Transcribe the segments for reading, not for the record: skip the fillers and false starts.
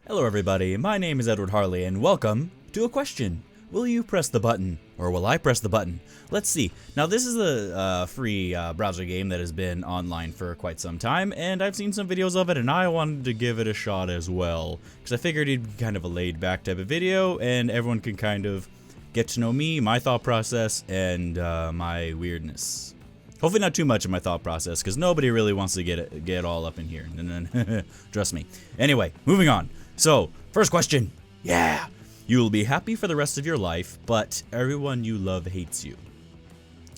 Hello everybody, my name is Edward Harley and welcome to a question. Will you press the button or will I press the button? Let's see. Now this is a free browser game that has been online for quite some time and I've seen some videos of it and I wanted to give it a shot as well. Because I figured it'd be kind of a laid back type of video and everyone can kind of get to know me, my thought process, and my weirdness. Hopefully not too much of my thought process because nobody really wants to get all up in here. Trust me. Anyway, moving on. So, first question. Yeah. You will be happy for the rest of your life, but everyone you love hates you.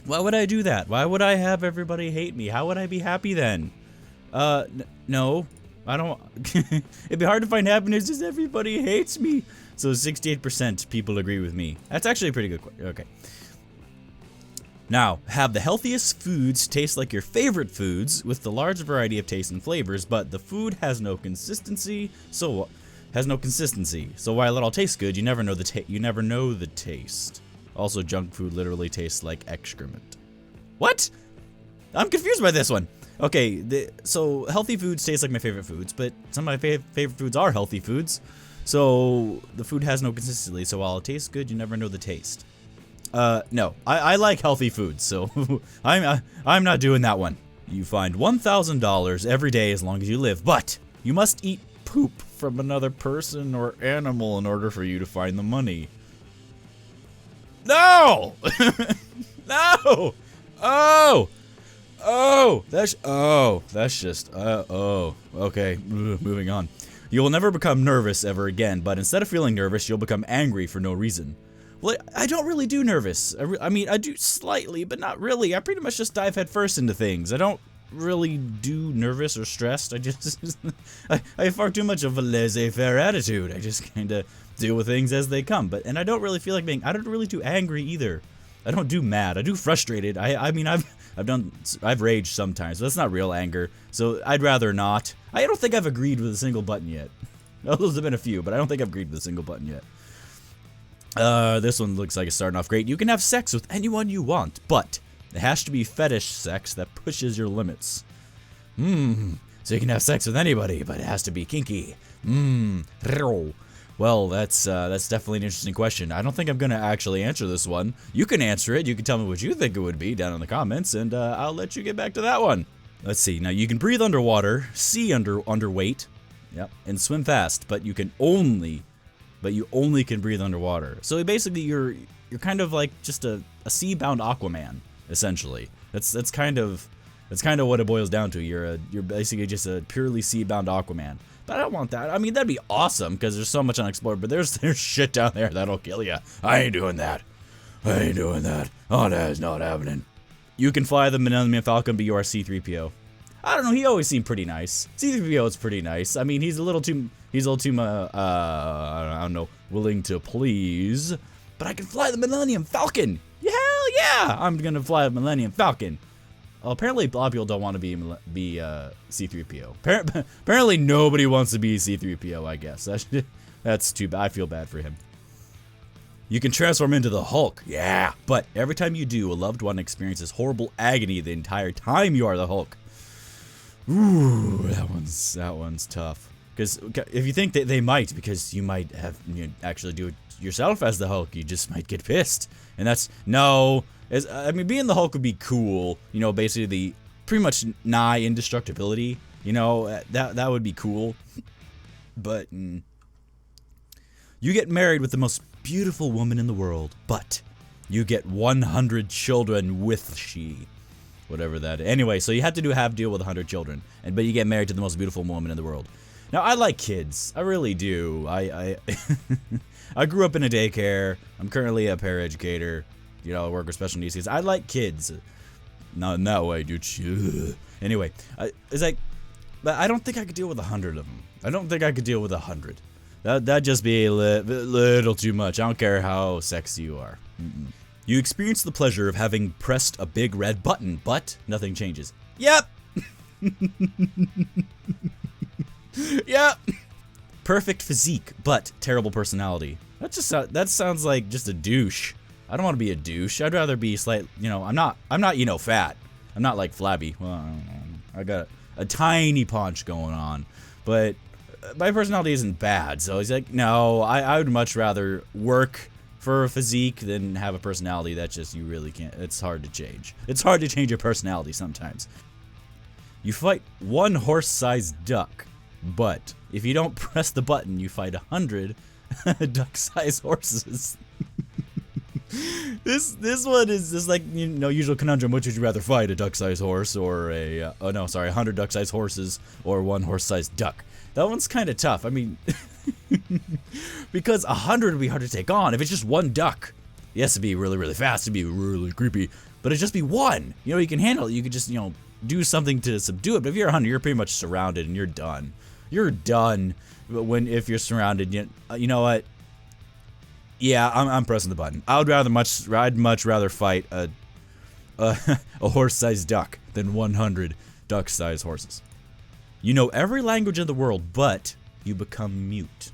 Why would I do that? Why would I have everybody hate me? How would I be happy then? No. I don't... It'd be hard to find happiness if everybody hates me. So 68% people agree with me. That's actually a pretty good question. Okay. Now, have the healthiest foods taste like your favorite foods with the large variety of tastes and flavors, but the food has no consistency, so while it all tastes good, you never know the taste. Also, junk food literally tastes like excrement. What? I'm confused by this one. Okay, so healthy foods taste like my favorite foods, but some of my favorite foods are healthy foods. So the food has no consistency, so while it tastes good, you never know the taste. No, I like healthy foods, so I'm not doing that one. You find $1,000 every day as long as you live, but you must eat poop from another person or animal in order for you to find the money. No! No! That's just, okay, moving on. You will never become nervous ever again, but instead of feeling nervous, you'll become angry for no reason. Well, I don't really do nervous. I mean, I do slightly, but not really. I pretty much just dive headfirst into things. I don't really do nervous or stressed. I just, I have far too much of a laissez-faire attitude. I just kind of deal with things as they come. And I don't really feel like I don't really do angry either. I don't do mad. I do frustrated. I mean, I've raged sometimes, but that's not real anger. So I'd rather not. I don't think I've agreed with a single button yet. Well, those have been a few, but I don't think I've agreed with a single button yet. This one looks like it's starting off great. You can have sex with anyone you want, but it has to be fetish sex that pushes your limits. So you can have sex with anybody, but it has to be kinky. Well, that's definitely an interesting question. I don't think I'm gonna actually answer this one. You can answer it. You can tell me what you think it would be down in the comments, and I'll let you get back to that one. Let's see. Now you can breathe underwater, see underweight, yep, and swim fast, but you only can breathe underwater. So basically, you're kind of like just a sea-bound Aquaman, essentially. That's kind of what it boils down to. You're basically just a purely sea-bound Aquaman. But I don't want that. I mean, that'd be awesome because there's so much unexplored. But there's shit down there that'll kill you. I ain't doing that. Oh, that's not happening. You can fly the Millennium Falcon, but you are C-3PO. I don't know. He always seemed pretty nice. C-3PO is pretty nice. I mean, he's a little too, I don't know, willing to please. But I can fly the Millennium Falcon. Hell yeah! I'm gonna fly the Millennium Falcon. Well, apparently, a lot of people don't want to be C-3PO. Apparently, nobody wants to be C-3PO. I guess that's too bad. I feel bad for him. You can transform into the Hulk. Yeah, but every time you do, a loved one experiences horrible agony the entire time you are the Hulk. Ooh, that one's tough. Because if you think that they might, because you might have actually do it yourself as the Hulk, you just might get pissed. And that's no. I mean, being the Hulk would be cool. You know, basically the pretty much nigh indestructibility. You know, that would be cool. But you get married with the most beautiful woman in the world, but you get 100 children with she. Whatever that is. Anyway, so you have to deal with 100 children, but you get married to the most beautiful woman in the world. Now, I like kids. I really do. I grew up in a daycare. I'm currently a paraeducator. You know, I work with special needs kids. I like kids. Not in that way, dude. Anyway, it's like, but I don't think I could deal with 100 of them. I don't think I could deal with 100. That'd just be a little too much. I don't care how sexy you are. You experience the pleasure of having pressed a big red button, but nothing changes. Yep. Yep. Perfect physique, but terrible personality. That sounds like just a douche. I don't want to be a douche. I'd rather be I'm not, fat. I'm not like flabby. Well, I got a tiny paunch going on, but my personality isn't bad. So he's like, no, I would much rather work for a physique than have a personality that just you really can't. It's hard to change. It's hard to change your personality sometimes. You fight one horse-sized duck, but if you don't press the button, you fight 100 duck-sized horses. This one is just like, you know, usual conundrum. Which would you rather fight, a duck-sized horse or a 100 duck-sized horses or one horse-sized duck? That one's kind of tough. I mean, because 100 would be hard to take on. If it's just one duck, yes, it'd be really, really fast. It'd be really creepy. But it'd just be one. You know, you can handle it. You could just, you know, do something to subdue it. But if you're 100, you're pretty much surrounded and you're done. You're done. If you're surrounded, you know what? Yeah, I'm pressing the button. I'd much rather fight a horse-sized duck than 100 duck-sized horses. You know every language in the world, but you become mute.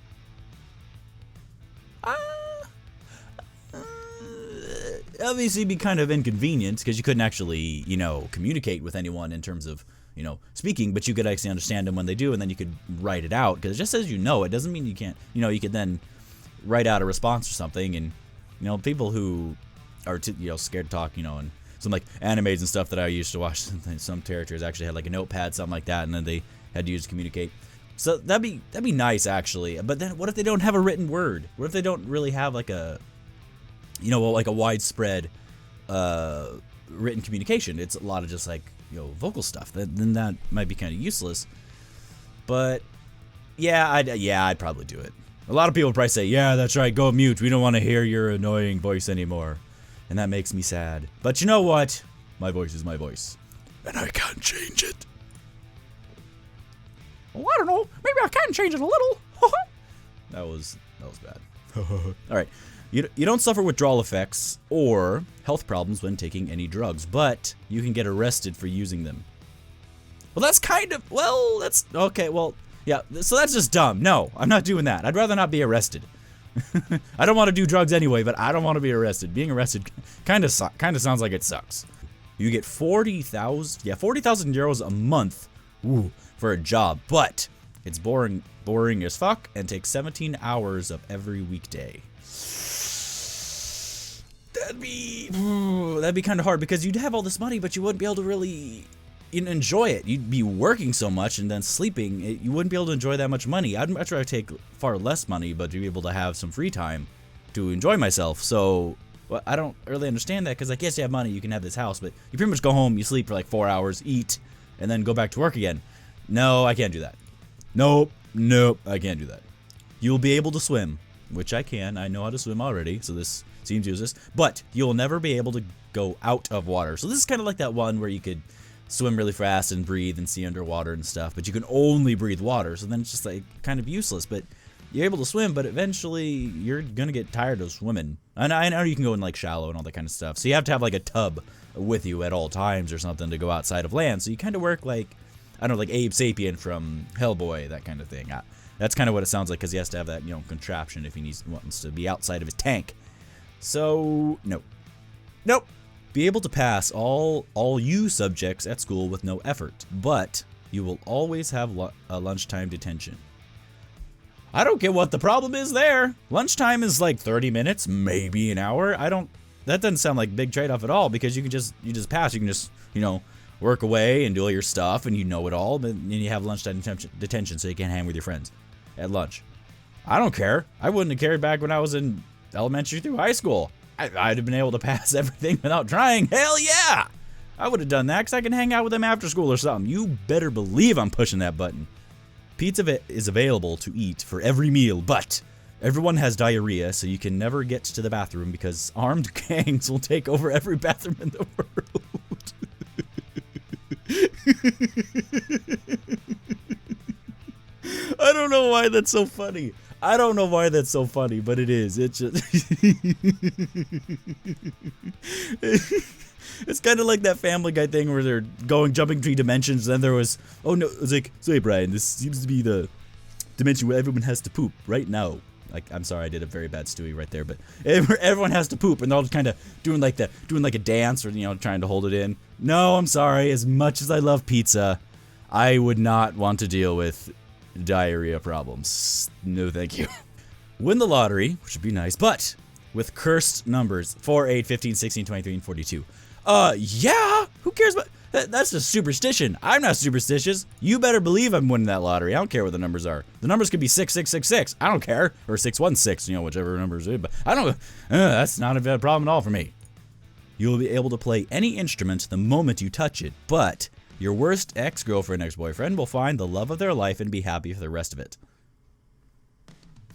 Obviously, be kind of inconvenient because you couldn't actually, you know, communicate with anyone in terms of, you know, speaking, but you could actually understand them when they do, and then you could write it out because it just says you know. It doesn't mean you can't. You know, you could then write out a response or something, and you know, people who are scared to talk, you know, and some like animes and stuff that I used to watch, some characters actually had like a notepad, something like that, and then they had to use to communicate. So that'd be nice actually. But then what if they don't have a written word? What if they don't really have like a, you know, like a widespread written communication? It's a lot of just like, you know, vocal stuff. Then that might be kind of useless. But yeah, I'd probably do it. A lot of people probably say, yeah, that's right, go mute. We don't want to hear your annoying voice anymore. And that makes me sad. But you know what? My voice is my voice. And I can't change it. Well, I don't know. Maybe I can change it a little. That was bad. Alright. You don't suffer withdrawal effects or health problems when taking any drugs, but you can get arrested for using them. Well, that's kind of, well, that's, okay, well, yeah, so that's just dumb. No, I'm not doing that. I'd rather not be arrested. I don't want to do drugs anyway, but I don't want to be arrested. Being arrested kind of sounds like it sucks. You get 40,000 euros a month, for a job, but it's boring as fuck and takes 17 hours of every weekday. That'd be kind of hard because you'd have all this money, but you wouldn't be able to really enjoy it. You'd be working so much and then sleeping. You wouldn't be able to enjoy that much money. I'd much rather take far less money, but to be able to have some free time to enjoy myself. So, well, I don't really understand that because, like, yes, you have money, you can have this house, but you pretty much go home, you sleep for like 4 hours, eat, and then go back to work again. No, I can't do that. Nope, I can't do that. You'll be able to swim, which I can. I know how to swim already, so this seems useless. But you'll never be able to go out of water. So this is kind of like that one where you could swim really fast and breathe and see underwater and stuff, but you can only breathe water. So then it's just like kind of useless. But you're able to swim, but eventually you're gonna get tired of swimming. And I know you can go in like shallow and all that kind of stuff. So you have to have like a tub with you at all times or something to go outside of land. So you kind of work like, I don't know, like Abe Sapien from Hellboy, that kind of thing. That's kind of what it sounds like because he has to have that, you know, contraption if he wants to be outside of his tank. So, nope. Be able to pass all U subjects at school with no effort, but you will always have a lunchtime detention. I don't get what the problem is there. Lunchtime is like 30 minutes, maybe an hour. That doesn't sound like a big trade-off at all because you just pass. You can just, you know, work away and do all your stuff and you know it all, but then you have lunchtime detention so you can hang with your friends at lunch. I don't care. I wouldn't have cared back when I was in elementary through high school. I'd have been able to pass everything without trying. Hell yeah! I would have done that because I can hang out with them after school or something. You better believe I'm pushing that button. Pizza is available to eat for every meal, but everyone has diarrhea, so you can never get to the bathroom because armed gangs will take over every bathroom in the world. I don't know why that's so funny. But it is. It's just it's kind of like that Family Guy thing where they're jumping between dimensions. And then there was, oh no, it's like, sorry Brian, this seems to be the dimension where everyone has to poop right now. Like, I'm sorry, I did a very bad Stewie right there, but everyone has to poop, and they're all kind of doing like a dance or, you know, trying to hold it in. No, I'm sorry. As much as I love pizza, I would not want to deal with diarrhea problems. No, thank you. Win the lottery, which would be nice, but with cursed numbers 4, 8, 15, 16, 23, and 42. Yeah, who cares about that's just superstition. I'm not superstitious. You better believe I'm winning that lottery. I don't care what the numbers are. The numbers could be 6666. I don't care, or 616. You know, whichever numbers it is. But I don't. That's not a bad problem at all for me. You will be able to play any instrument the moment you touch it, but your worst ex-girlfriend, ex-boyfriend will find the love of their life and be happy for the rest of it.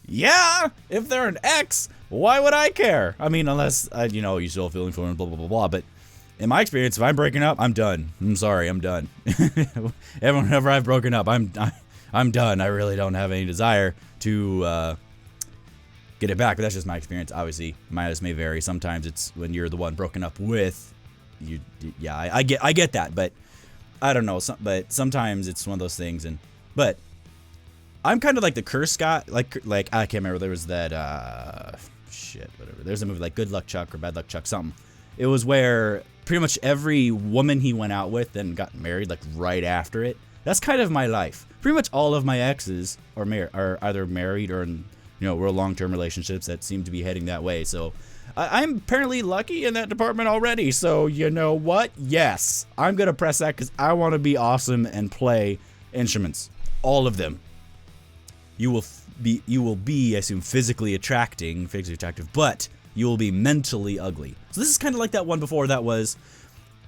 Yeah, if they're an ex, why would I care? I mean, unless you know, you still feeling for them, blah blah blah blah. But in my experience, if I'm breaking up, I'm done. I'm sorry, I'm done. Whenever I've broken up, I'm done. I really don't have any desire to get it back. But that's just my experience. Obviously, mine may vary. Sometimes it's when you're the one broken up with. Yeah, I get that, but I don't know. But sometimes it's one of those things, but I'm kind of like the curse guy. Like I can't remember. There was that whatever. There's a movie like Good Luck Chuck or Bad Luck Chuck something. It was where pretty much every woman he went out with then got married like right after it. That's kind of my life. Pretty much all of my exes are either married or in real long-term relationships that seem to be heading that way. So I'm apparently lucky in that department already. So you know what? Yes, I'm gonna press that because I want to be awesome and play instruments, all of them. You will be, I assume, physically attractive, but you will be mentally ugly. So this is kind of like that one before that was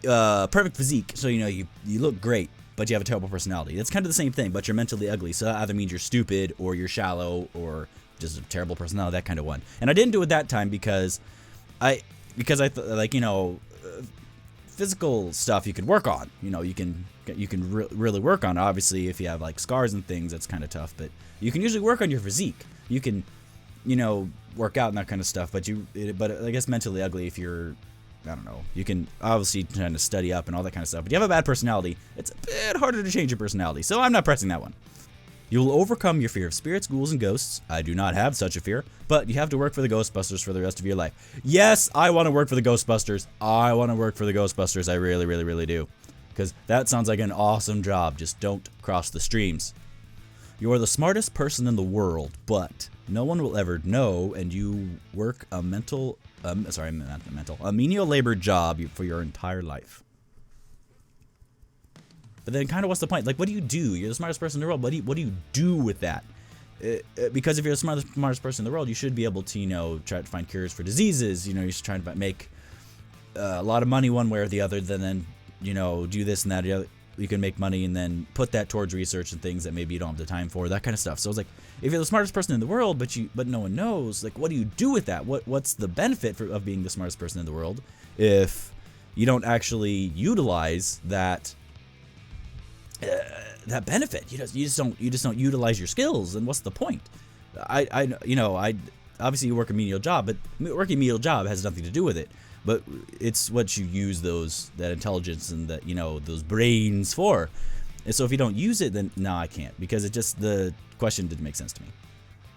perfect physique. So you look great, but you have a terrible personality. That's kind of the same thing, but you're mentally ugly. So that either means you're stupid or you're shallow or just a terrible personality, that kind of one. And I didn't do it that time because I thought physical stuff you can work on. You can really work on. Obviously, if you have like scars and things, that's kind of tough. But you can usually work on your physique. You can, work out and that kind of stuff. But I guess mentally ugly if you're, I don't know. You can obviously try to study up and all that kind of stuff. But you have a bad personality, it's a bit harder to change your personality. So I'm not pressing that one. You will overcome your fear of spirits, ghouls, and ghosts. I do not have such a fear, but you have to work for the Ghostbusters for the rest of your life. Yes, I want to work for the Ghostbusters. I really, really, really do. Because that sounds like an awesome job. Just don't cross the streams. You are the smartest person in the world, but no one will ever know, and you work a menial labor job for your entire life. But then kind of what's the point? Like, what do you do? You're the smartest person in the world. What do you do with that? Because if you're the smartest person in the world, you should be able to, try to find cures for diseases. You should try to make a lot of money one way or the other. Then, do this and that. You can make money and then put that towards research and things that maybe you don't have the time for. That kind of stuff. So it's like, if you're the smartest person in the world, but no one knows, like, what do you do with that? What's the benefit of being the smartest person in the world if you don't actually utilize that? That benefit. You just don't utilize your skills, and what's the point? I obviously you work a menial job, but working a menial job has nothing to do with it. But it's what you use that intelligence and that those brains for. And so if you don't use it, then no, I can't, because the question didn't make sense to me.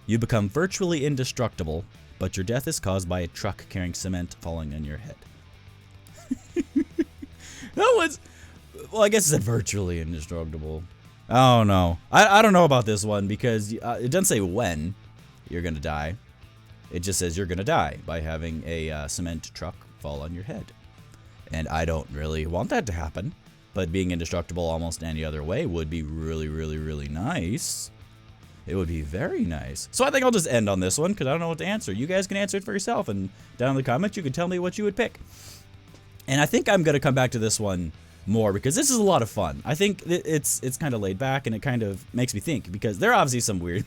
You become virtually indestructible, but your death is caused by a truck carrying cement falling on your head. That was. Well, I guess it said virtually indestructible. I don't know. I don't know about this one because it doesn't say when you're going to die. It just says you're going to die by having a cement truck fall on your head. And I don't really want that to happen. But being indestructible almost any other way would be really, really, really nice. It would be very nice. So I think I'll just end on this one because I don't know what to answer. You guys can answer it for yourself. And down in the comments, you can tell me what you would pick. And I think I'm going to come back to this one more because this is a lot of fun. I think it's kind of laid back and it kind of makes me think because there are obviously some weird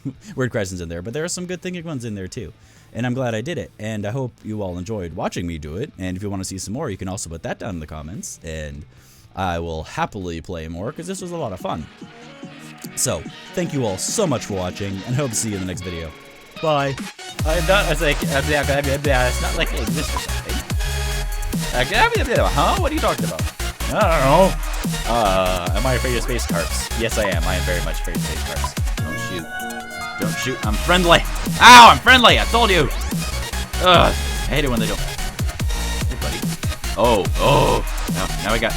questions in there, but there are some good thinking ones in there too. And I'm glad I did it. And I hope you all enjoyed watching me do it. And if you want to see some more, you can also put that down in the comments and I will happily play more because this was a lot of fun. So thank you all so much for watching and hope to see you in the next video. Bye. It's not like it exists or something. Huh? What are you talking about? I don't know. Am I afraid of space carps? Yes, I am. I am very much afraid of space carps. Don't shoot. Don't shoot. I'm friendly. Ow, I'm friendly. I told you. Ugh. I hate it when they don't. Hey, buddy. Oh. Now we got...